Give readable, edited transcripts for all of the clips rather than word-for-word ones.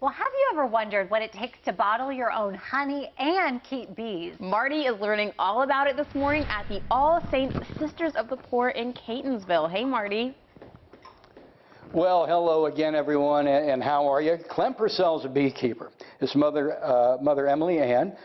Well, have you ever wondered what it takes to bottle your own honey and keep bees? Marty is learning all about it this morning at the All Saints Sisters of the Poor in Catonsville. Hey, Marty. Well, hello again, everyone, and how are you? Clem Purcell's a beekeeper. His mother Emily Ann,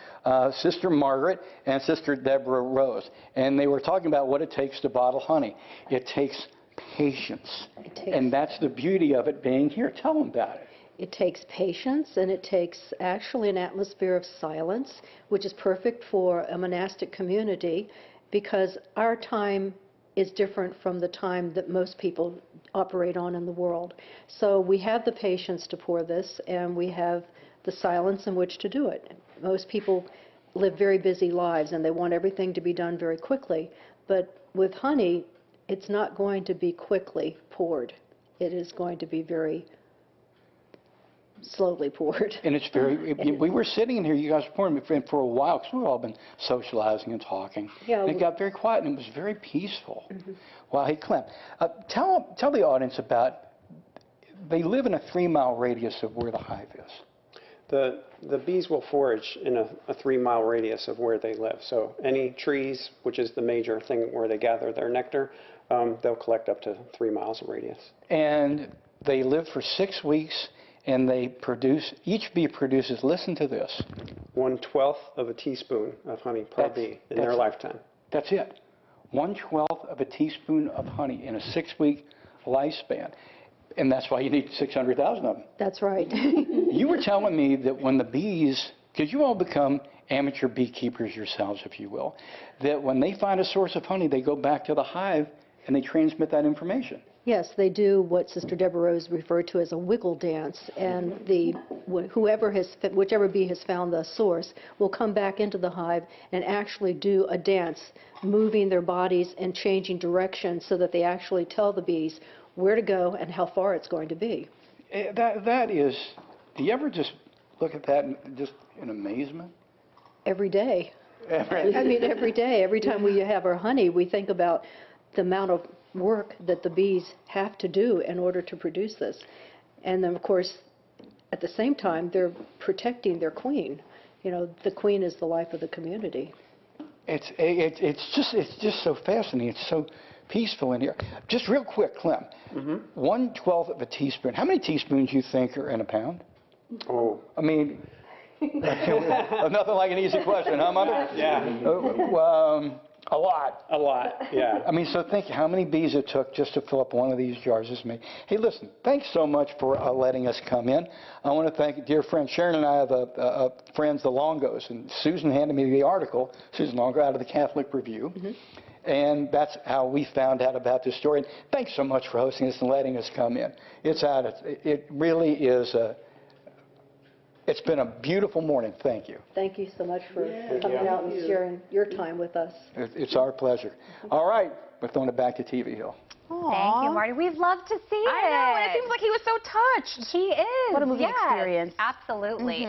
Sister Margaret, and Sister Deborah Rose. And they were talking about what it takes to bottle honey. It takes patience. And that's the beauty of it being here. Tell them about it. It takes patience, and it takes actually an atmosphere of silence, which is perfect for a monastic community because our time is different from the time that most people operate on in the world. So we have the patience to pour this, and we have the silence in which to do it. Most people live very busy lives, and they want everything to be done very quickly. But with honey, it's not going to be quickly poured. It is going to be very slowly poured. And it's very, we were sitting in here, you guys were pouring for a while, because we've all been socializing and talking. Yeah, and it got very quiet, and it was very peaceful. Well, hey, Clem, tell the audience about, they live in a 3-mile radius of where the hive is. The bees will forage in a 3-mile radius of where they live. So any trees, which is the major thing where they gather their nectar, they'll collect up to 3 miles of radius. And they live for 6 weeks, and they produce, each bee produces, listen to this. 1/12 of a teaspoon of honey per bee in their lifetime. That's it. 1/12 of a teaspoon of honey in a 6-week lifespan. And that's why you need 600,000 of them. That's right. You were telling me that when the bees, because you all become amateur beekeepers yourselves, if you will, that when they find a source of honey, they go back to the hive and they transmit that information. Yes, they do what Sister Deborah Rose referred to as a wiggle dance, and whichever bee has found the source will come back into the hive and actually do a dance, moving their bodies and changing direction so that they actually tell the bees where to go and how far it's going to be. That is, do you ever just look at that just in amazement? Every day. I mean, every day. Every time we have our honey, we think about the amount of work that the bees have to do in order to produce this. And then, of course, at the same time, they're protecting their queen. You know, the queen is the life of the community. It's just so fascinating. It's so peaceful in here. Just real quick, Clem. 1/12 of a teaspoon. How many teaspoons you think are in a pound? Oh. I mean, nothing like an easy question, huh, Mother? Yeah. A lot. A lot, yeah. I mean, so think how many bees it took just to fill up one of these jars. Hey, listen, thanks so much for letting us come in. I want to thank dear friend Sharon and I have friends, the Longos, and Susan handed me the article, Susan Longo, out of the Catholic Review. And that's how we found out about this story. And thanks so much for hosting us and letting us come in. It really is it's been a beautiful morning. Thank you. Thank you so much for coming out and sharing your time with us. It's our pleasure. All right, we're throwing it back to TV Hill. Thank you, Marty. We'd love to see it. I know, and it seems like he was so touched. He is. What a moving experience. Absolutely.